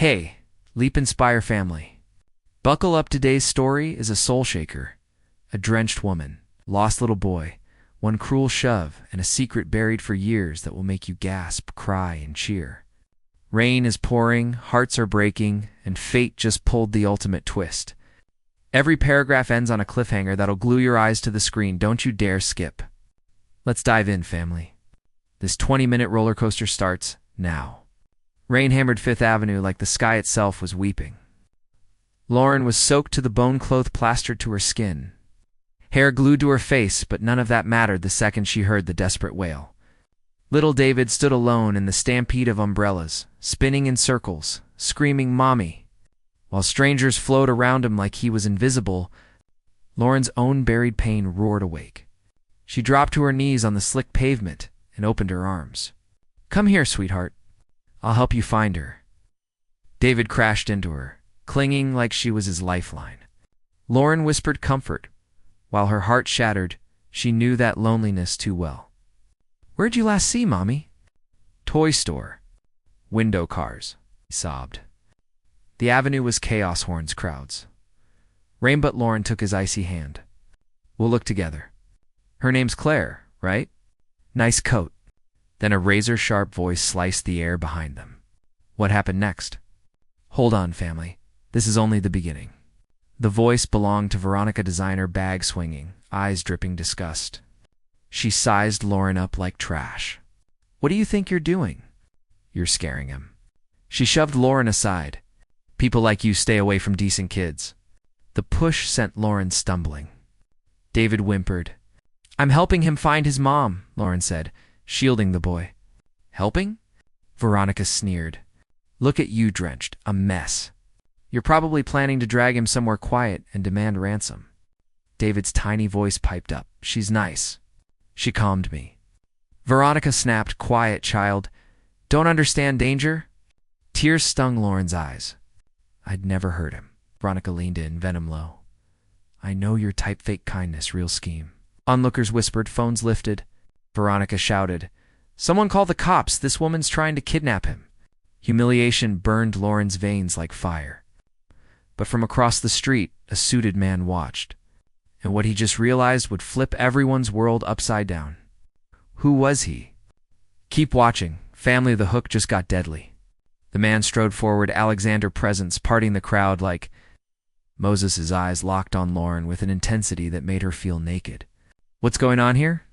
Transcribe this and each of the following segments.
Hey, Leap Inspire family. Buckle up, today's story is a soul shaker. A drenched woman, lost little boy, one cruel shove, and a secret buried for years that will make you gasp, cry, and cheer. Rain is pouring, hearts are breaking, and fate just pulled the ultimate twist. Every paragraph ends on a cliffhanger that'll glue your eyes to the screen. Don't you dare skip. Let's dive in, family. This 20-minute roller coaster starts now. Rain hammered Fifth Avenue like the sky itself was weeping. Lauren was soaked to the bone, clothes plastered to her skin. Hair glued to her face, but none of that mattered the second she heard the desperate wail. Little David stood alone in the stampede of umbrellas, spinning in circles, screaming "Mommy!" While strangers flowed around him like he was invisible. Lauren's own buried pain roared awake. She dropped to her knees on the slick pavement and opened her arms. "Come here, sweetheart. I'll help you find her." David crashed into her, clinging like she was his lifeline. Lauren whispered comfort. While her heart shattered, she knew that loneliness too well. "Where'd you last see Mommy?" "Toy store. Window cars," he sobbed. The avenue was chaos, horns, crowds. Rain but Lauren took his icy hand. "We'll look together. Her name's Claire, right? Nice coat." Then a razor-sharp voice sliced the air behind them. What happened next? Hold on, family. This is only the beginning. The voice belonged to Veronica, designer, bag swinging, eyes dripping disgust. She sized Lauren up like trash. "What do you think you're doing?" "You're scaring him." She shoved Lauren aside. "People like you stay away from decent kids." The push sent Lauren stumbling. David whimpered. "I'm helping him find his mom," Lauren said, shielding the boy. "Helping?" Veronica sneered. "Look at you, drenched, a mess. You're probably planning to drag him somewhere quiet and demand ransom." David's tiny voice piped up. "She's nice. She calmed me." Veronica snapped. "Quiet, child. Don't understand danger?" Tears stung Lauren's eyes. "I'd never hurt him." Veronica leaned in, venom low. "I know your type, fake kindness, real scheme." Onlookers whispered, phones lifted. Veronica shouted, "Someone call the cops. This woman's trying to kidnap him." Humiliation burned Lauren's veins like fire. But from across the street, a suited man watched. And what he just realized would flip everyone's world upside down. Who was he? Keep watching. Family, the hook just got deadly. The man strode forward, Alexander presence, parting the crowd like Moses'. Eyes locked on Lauren with an intensity that made her feel naked. "What's going on here?"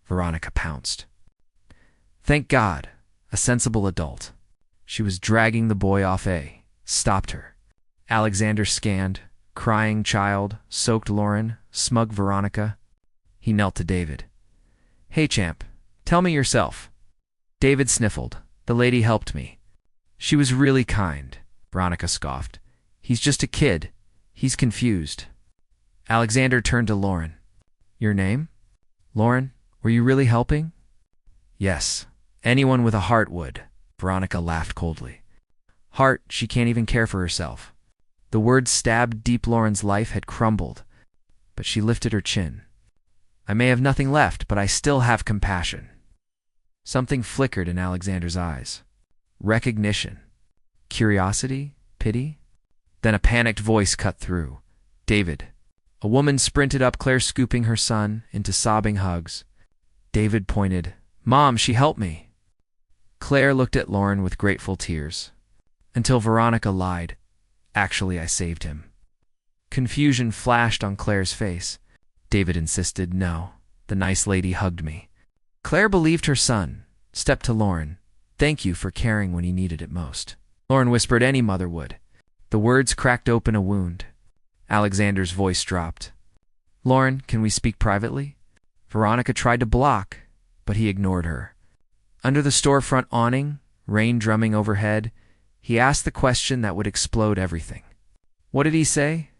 Veronica pounced. Thank God, a sensible adult. She was dragging the boy off stopped her. Alexander scanned, crying child, soaked Lauren, smug Veronica. He knelt to David. "Hey, champ, tell me yourself." David sniffled. "The lady helped me. She was really kind." Veronica scoffed. "He's just a kid. He's confused." Alexander turned to Lauren. "Your name? Lauren, were you really helping?" "Yes. Anyone with a heart would." Veronica laughed coldly. "Heart, she can't even care for herself." The words stabbed deep. Lauren's life had crumbled, but she lifted her chin. "I may have nothing left, but I still have compassion." Something flickered in Alexander's eyes. Recognition. Curiosity? Pity? Then a panicked voice cut through. "David." A woman sprinted up, Claire scooping her son into sobbing hugs. David pointed. "Mom, she helped me." Claire looked at Lauren with grateful tears. Until Veronica lied. "Actually, I saved him." Confusion flashed on Claire's face. David insisted, "No, the nice lady hugged me." Claire believed her son, stepped to Lauren. "Thank you for caring when he needed it most." Lauren whispered, "Any mother would." The words cracked open a wound. Alexander's voice dropped. "Lauren, can we speak privately?" Veronica tried to block, but he ignored her. Under the storefront awning, rain drumming overhead, he asked the question that would explode everything. What did he say?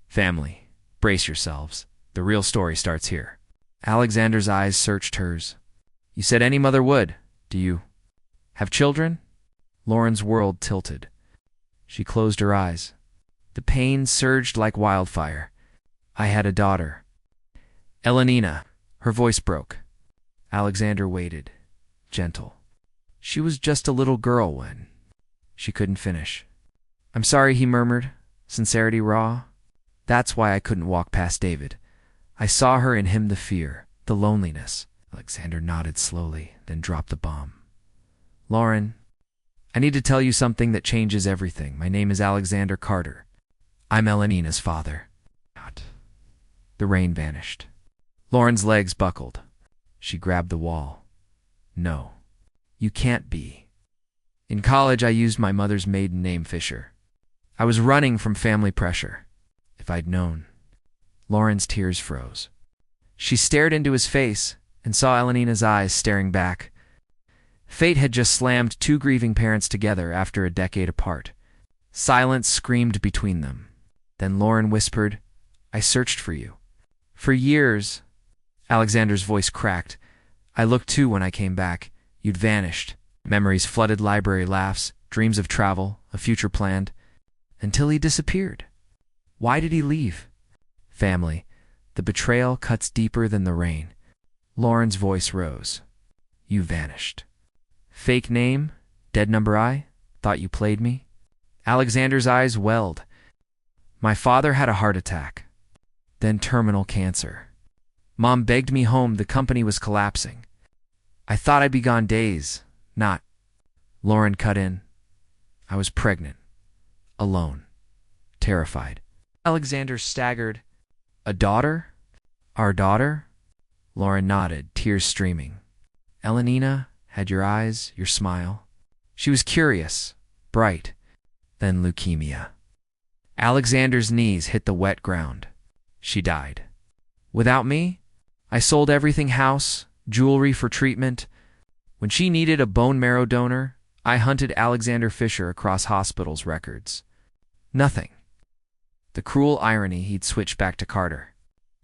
"Family, brace yourselves. The real story starts here." Alexander's eyes searched hers. "You said any mother would. Do you have children?" Lauren's world tilted. She closed her eyes. The pain surged like wildfire. "I had a daughter." "Elenina." Her voice broke. Alexander waited, gentle. "She was just a little girl when—" She couldn't finish. I'm sorry, he murmured, sincerity raw. That's why I couldn't walk past David. I saw her in him, the fear, the loneliness. Alexander nodded slowly, then dropped the bomb. Lauren, I need to tell you something that changes everything. My name is Alexander Carter. I'm Elenina's father. The rain vanished. Lauren's legs buckled. She grabbed the wall. No, you can't be. In college, I used my mother's maiden name, Fisher. I was running from family pressure. If I'd known. Lauren's tears froze. She stared into his face and saw Elenina's eyes staring back. Fate had just slammed two grieving parents together after a decade apart. Silence screamed between them. Then Lauren whispered, I searched for you. For years. Alexander's voice cracked. I looked too when I came back. You'd vanished. Memories flooded library laughs, dreams of travel, a future planned. Until he disappeared. Why did he leave? Family. The betrayal cuts deeper than the rain. Lauren's voice rose. You vanished. Fake name? Dead number I? Thought you played me? Alexander's eyes welled. My father had a heart attack. Then terminal cancer. Mom begged me home. The company was collapsing. I thought I'd be gone days. Not. Lauren cut in. I was pregnant. Alone. Terrified. Alexander staggered. A daughter? Our daughter? Lauren nodded, tears streaming. Elenina had your eyes, your smile. She was curious, bright. Then leukemia. Alexander's knees hit the wet ground. She died. Without me? I sold everything, house, jewelry for treatment. When she needed a bone marrow donor, I hunted Alexander Fisher across hospitals' records. Nothing. The cruel irony. He'd switched back to Carter.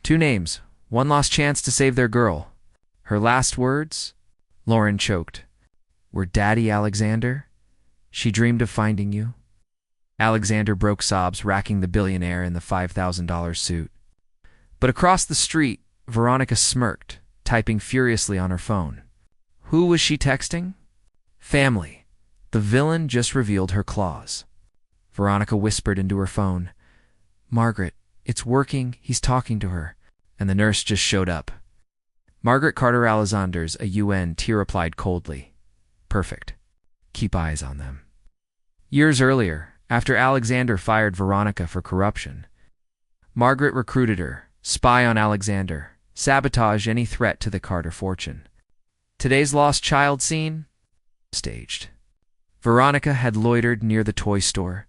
Two names, one lost chance to save their girl. Her last words? Lauren choked. Were Daddy Alexander? She dreamed of finding you. Alexander broke sobs, racking the billionaire in the $5,000 suit. But across the street, Veronica smirked, typing furiously on her phone. Who was she texting? Family. The villain just revealed her claws. Veronica whispered into her phone. Margaret, it's working. He's talking to her. And the nurse just showed up. Margaret Carter Alexander's a UN. Tear replied coldly. Perfect. Keep eyes on them. Years earlier, after Alexander fired Veronica for corruption, Margaret recruited her, spy on Alexander, sabotage any threat to the Carter fortune. Today's lost child scene? Staged. Veronica had loitered near the toy store,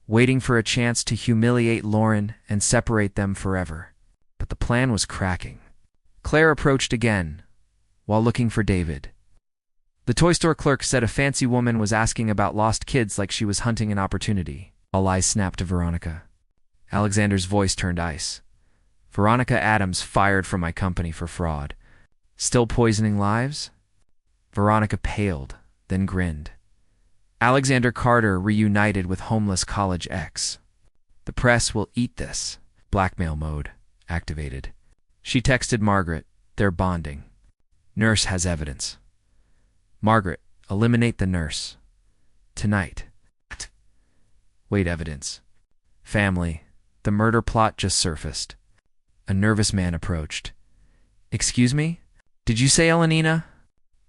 waiting for a chance to humiliate Lauren and separate them forever. But the plan was cracking. Claire approached again, while looking for David. The toy store clerk said a fancy woman was asking about lost kids like she was hunting an opportunity. All eyes snapped to Veronica. Alexander's voice turned ice. Veronica Adams fired from my company for fraud. Still poisoning lives? Veronica paled, then grinned. Alexander Carter reunited with homeless college ex. The press will eat this. Blackmail mode activated. She texted Margaret. They're bonding. Nurse has evidence. Margaret, eliminate the nurse. Tonight. Wait, evidence. Family. The murder plot just surfaced. A nervous man approached. Excuse me? Did you say Elenina?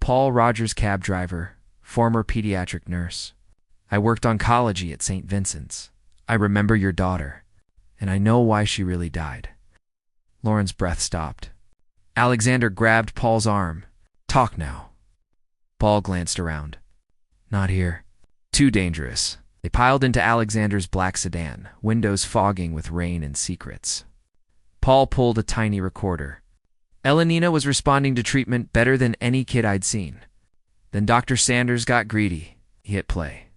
Paul Rogers, cab driver, former pediatric nurse. I worked oncology at St. Vincent's. I remember your daughter, and I know why she really died. Lauren's breath stopped. Alexander grabbed Paul's arm. Talk now. Paul glanced around. Not here. Too dangerous. They piled into Alexander's black sedan, windows fogging with rain and secrets. Paul pulled a tiny recorder. Elenina was responding to treatment better than any kid I'd seen. Then Dr. Sanders got greedy. He hit play.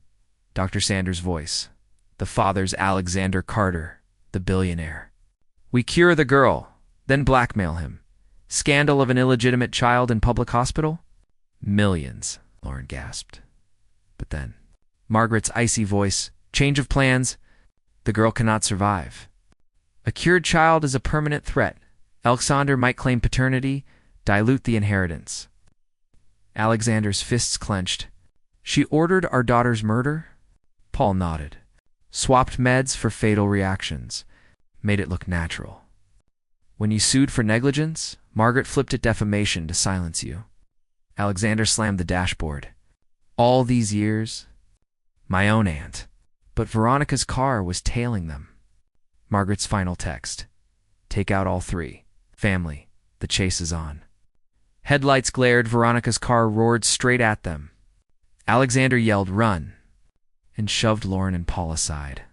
Dr. Sanders' voice. The father's Alexander Carter, the billionaire. We cure the girl, then blackmail him. Scandal of an illegitimate child in public hospital? Millions, Lauren gasped. But then, Margaret's icy voice. Change of plans. The girl cannot survive. A cured child is a permanent threat. Alexander might claim paternity, dilute the inheritance. Alexander's fists clenched. She ordered our daughter's murder? Paul nodded. swapped meds for fatal reactions, made it look natural. When you sued for negligence, Margaret flipped at defamation to silence you. Alexander slammed the dashboard. All these years, my own aunt. But Veronica's car was tailing them. Margaret's final text. Take out all three. Family, the chase is on. Headlights glared, Veronica's car roared straight at them. Alexander yelled, "Run," and shoved Lauren and Paul aside.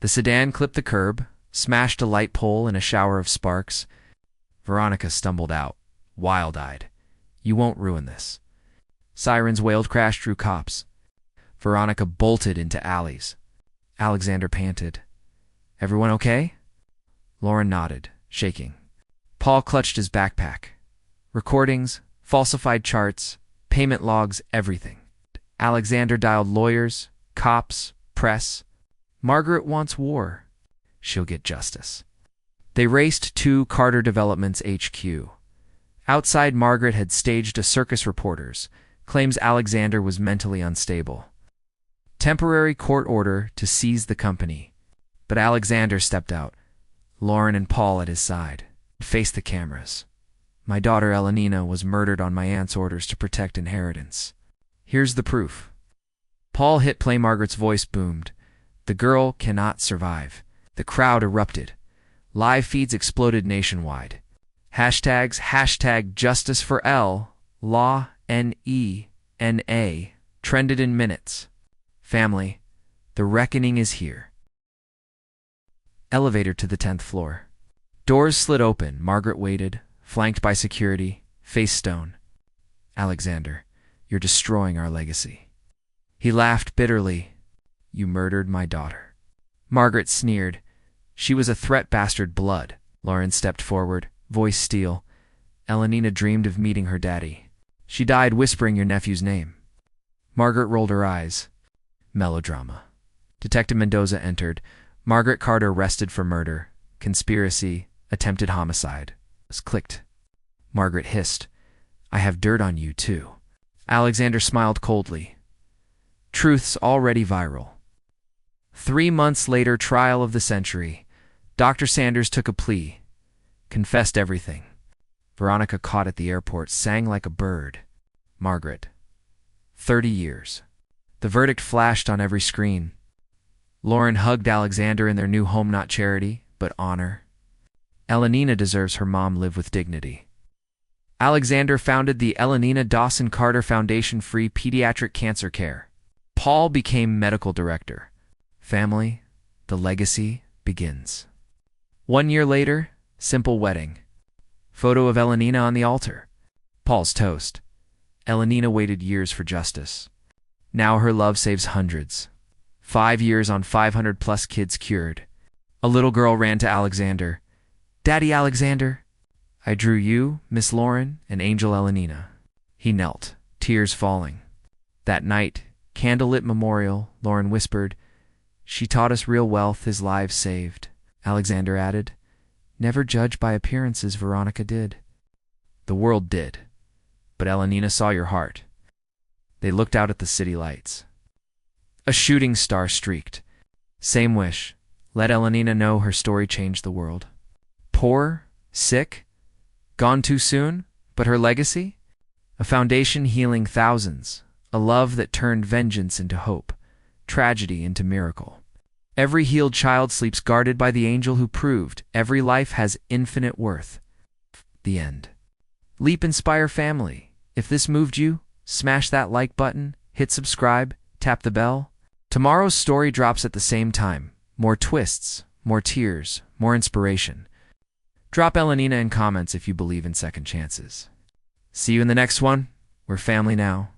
The sedan clipped the curb, smashed a light pole in a shower of sparks. Veronica stumbled out, wild-eyed. "You won't ruin this." Sirens wailed, crash drew cops. Veronica bolted into alleys. Alexander panted. "Everyone okay?" Lauren nodded, shaking. Paul clutched his backpack. Recordings, falsified charts, payment logs, everything. Alexander dialed lawyers, cops, press. Margaret wants war. She'll get justice. They raced to Carter Development's HQ. Outside, Margaret had staged a circus reporters, claims Alexander was mentally unstable. Temporary court order to seize the company. But Alexander stepped out, Lauren and Paul at his side, faced the cameras. "My daughter Elenina was murdered on my aunt's orders to protect inheritance. Here's the proof." Paul hit play. Margaret's voice boomed. "The girl cannot survive." The crowd erupted. Live feeds exploded nationwide. Hashtags, #Justice for L, Law, NENA, trended in minutes. Family, the reckoning is here. Elevator to the 10th floor. Doors slid open. Margaret waited, flanked by security, face stone. "Alexander, you're destroying our legacy." He laughed bitterly. "You murdered my daughter." Margaret sneered. "She was a threat, bastard blood." Lauren stepped forward, voice steel. "Elenina dreamed of meeting her daddy. She died whispering your nephew's name." Margaret rolled her eyes. Melodrama. Detective Mendoza entered. Margaret Carter arrested for murder, conspiracy, attempted homicide. Clicked. Margaret hissed, "I have dirt on you, too." Alexander smiled coldly. Truth's already viral. 3 months later, trial of the century. Dr. Sanders took a plea, confessed everything. Veronica, caught at the airport, sang like a bird. Margaret. 30 years. The verdict flashed on every screen. Lauren hugged Alexander in their new home, not charity, but honor. Elenina deserves her mom live with dignity. Alexander founded the Elenina Dawson Carter Foundation, free pediatric cancer care. Paul became medical director. Family, the legacy begins. 1 year later, simple wedding. Photo of Elenina on the altar. Paul's toast. Elenina waited years for justice. Now her love saves hundreds. 5 years on 500+ kids cured. A little girl ran to Alexander. "Daddy Alexander." "I drew you, Miss Lauren, and Angel Elenina." He knelt, tears falling. That night, candlelit memorial, Lauren whispered, "She taught us real wealth, his lives saved." Alexander added, "Never judge by appearances, Veronica did." The world did, but Elenina saw your heart. They looked out at the city lights. A shooting star streaked. Same wish. Let Elenina know her story changed the world. Poor, sick, gone too soon, but her legacy? A foundation healing thousands, a love that turned vengeance into hope, tragedy into miracle. Every healed child sleeps guarded by the angel who proved every life has infinite worth. The end. Leap, inspire family. If this moved you, smash that like button, hit subscribe, tap the bell. Tomorrow's story drops at the same time. More twists, more tears, more inspiration. Drop Elenina in comments if you believe in second chances. See you in the next one. We're family now.